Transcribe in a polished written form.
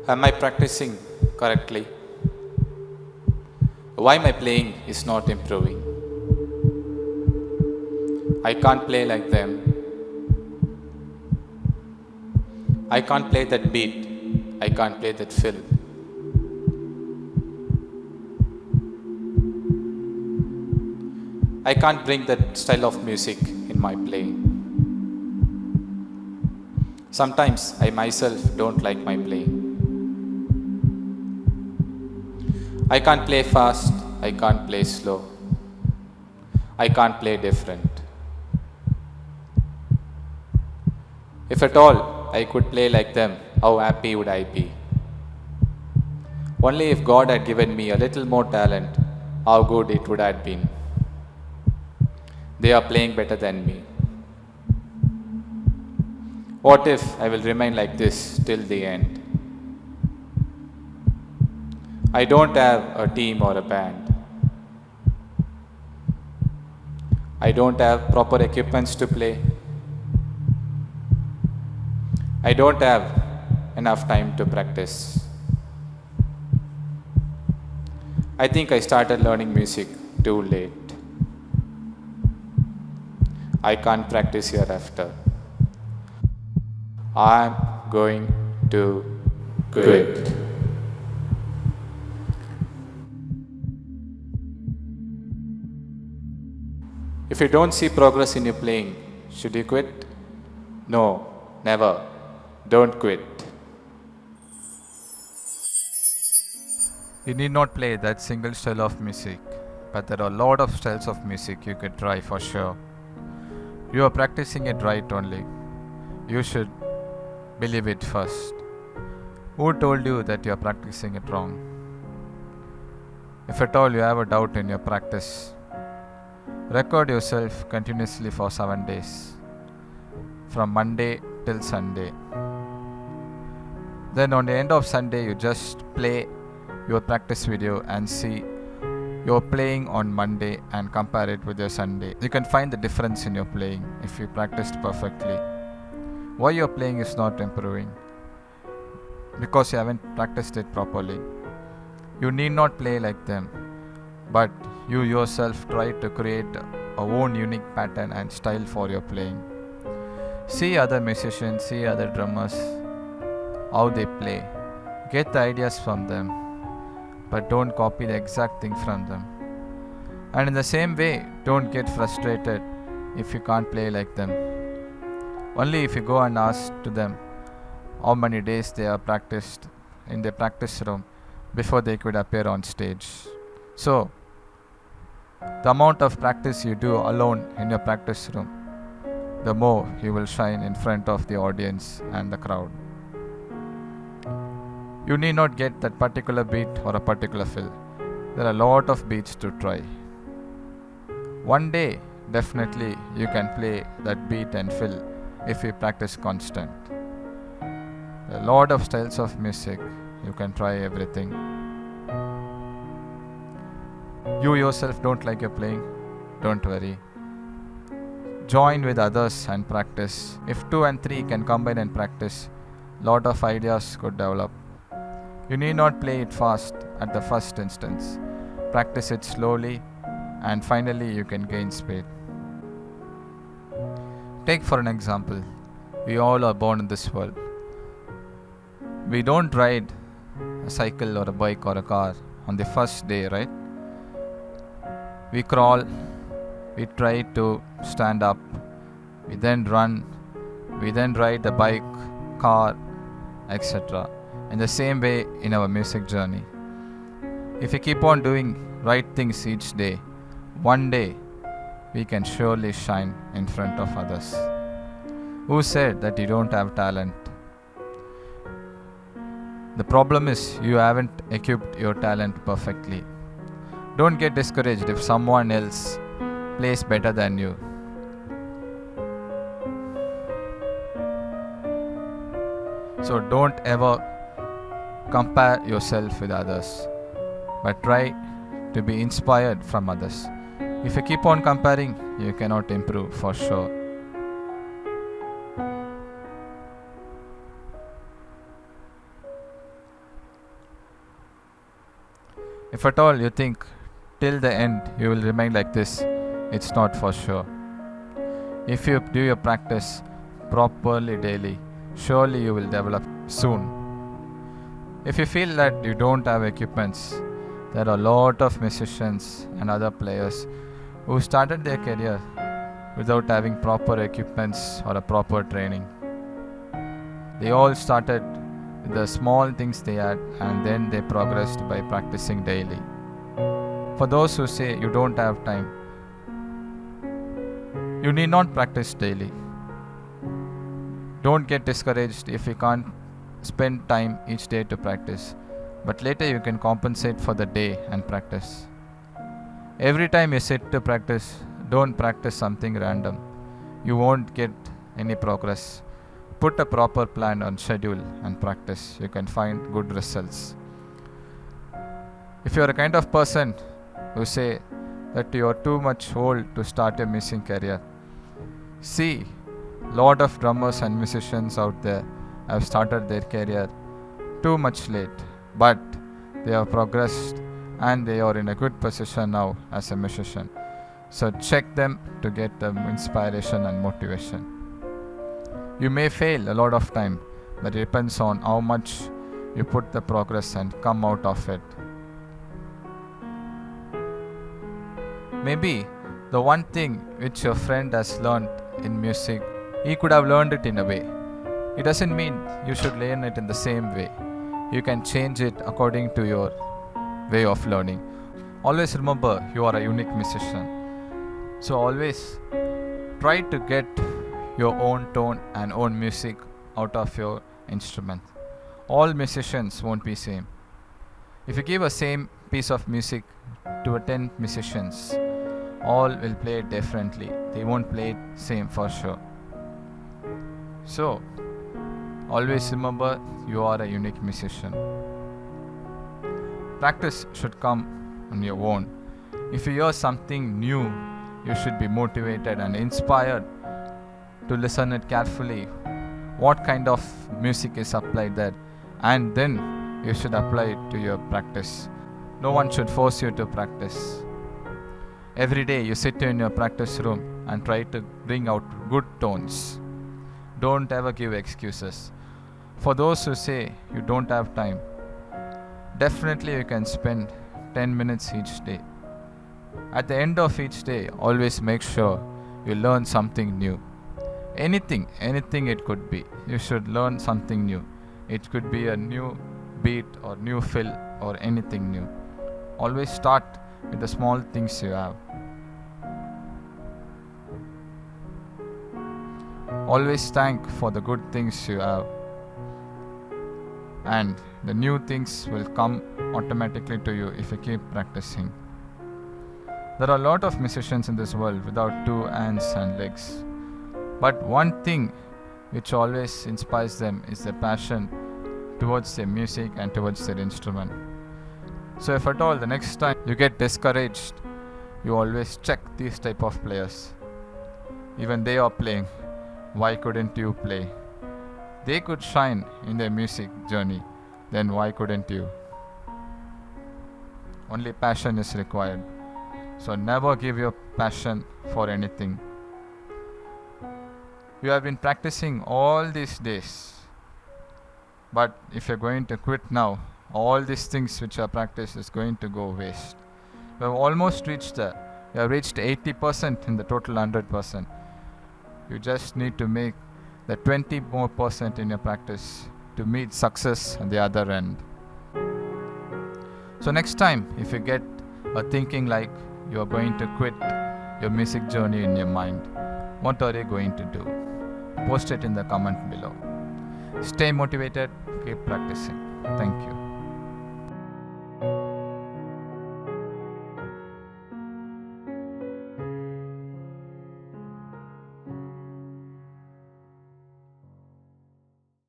Am I practicing correctly? Why my playing is not improving? I can't play like them. I can't play that beat. I can't play that fill. I can't bring that style of music in my playing. Sometimes I myself don't like my playing. I can't play fast. I can't play slow. I can't play different. If at all I could play like them, how happy would I be? Only if God had given me a little more talent, how good it would have been. They are playing better than me. What if I will remain like this till the end? I don't have a team or a band. I don't have proper equipments to play. I don't have enough time to practice. I think I started learning music too late. I can't practice hereafter. I'm going to quit. If you don't see progress in your playing, should you quit? No, never. Don't quit. You need not play that single style of music, but there are a lot of styles of music you could try for sure. You are practicing it right only. You should believe it first. Who told you that you are practicing it wrong? If at all you have a doubt in your practice, record yourself continuously for 7 days, from Monday till Sunday. Then on the end of Sunday, you just play your practice video and see your playing on Monday and compare it with your Sunday. You can find the difference in your playing if you practiced perfectly. Why your playing is not improving? Because you haven't practiced it properly. You need not play like them, but you yourself try to create a own unique pattern and style for your playing. See other musicians, see other drummers, how they play. Get the ideas from them, but don't copy the exact thing from them. And in the same way, don't get frustrated if you can't play like them. Only if you go and ask to them how many days they have practiced in their practice room before they could appear on stage. So, the amount of practice you do alone in your practice room, the more you will shine in front of the audience and the crowd. You need not get that particular beat or a particular fill. There are a lot of beats to try. One day, definitely you can play that beat and fill if you practice constant. There are a lot of styles of music. You can try everything. You yourself don't like your playing? Don't worry. Join with others and practice. If 2 and 3 can combine and practice, lot of ideas could develop. You need not play it fast at the first instance. Practice it slowly and finally you can gain speed. Take for an example, we all are born in this world. We don't ride a cycle or a bike or a car on the first day, right? We crawl, we try to stand up, we then run, we then ride the bike, car, etc. In the same way in our music journey. If we keep on doing right things each day, one day we can surely shine in front of others. Who said that you don't have talent? The problem is you haven't equipped your talent perfectly. Don't get discouraged if someone else plays better than you. So don't ever compare yourself with others, but try to be inspired from others. If you keep on comparing, you cannot improve for sure. If at all you think till the end you will remain like this, it's not for sure. If you do your practice properly daily, surely you will develop soon. If you feel that you don't have equipments, there are a lot of musicians and other players who started their career without having proper equipments or a proper training. They all started with the small things they had, and then they progressed by practicing daily. For those who say you don't have time, you need not practice daily. Don't get discouraged if you can't spend time each day to practice, but later you can compensate for the day and practice. Every time you sit to practice, don't practice something random. You won't get any progress. Put a proper plan on schedule and practice. You can find good results. If you are a kind of person who say that you are too much old to start a music career, see, lot of drummers and musicians out there have started their career too much late, but they have progressed and they are in a good position now as a musician. So check them to get the inspiration and motivation. You may fail a lot of time, but it depends on how much you put the progress and come out of it. Maybe the one thing which your friend has learned in music, he could have learned it in a way. It doesn't mean you should learn it in the same way. You can change it according to your way of learning. Always remember you are a unique musician. So always try to get your own tone and own music out of your instrument. All musicians won't be same. If you give a same piece of music to 10 musicians, all will play it differently. They won't play it same for sure. So always remember you are a unique musician. Practice should come on your own. If you hear something new, you should be motivated and inspired to listen it carefully. What kind of music is applied there, and then you should apply it to your practice. No one should force you to practice. Every day you sit in your practice room and try to bring out good tones. Don't ever give excuses. For those who say you don't have time, definitely you can spend 10 minutes each day. At the end of each day, always make sure you learn something new. Anything it could be. You should learn something new. It could be a new beat or new fill or anything new. Always start with the small things you have. Always thank for the good things you have, and the new things will come automatically to you if you keep practicing. There are a lot of musicians in this world without 2 hands and legs, but one thing which always inspires them is their passion towards their music and towards their instrument. So if at all the next time you get discouraged, you always check these type of players. Even they are playing. Why couldn't you play? They could shine in their music journey, then why couldn't you? Only passion is required. So never give your passion for anything. You have been practicing all these days, but if you're going to quit now, all these things which are practiced is going to go waste. You have almost reached there. You have reached 80% in the total 100%. You just need to make the 20% more in your practice to meet success on the other end. So next time, if you get a thinking like you are going to quit your music journey in your mind, what are you going to do? Post it in the comment below. Stay motivated, keep practicing. Thank you.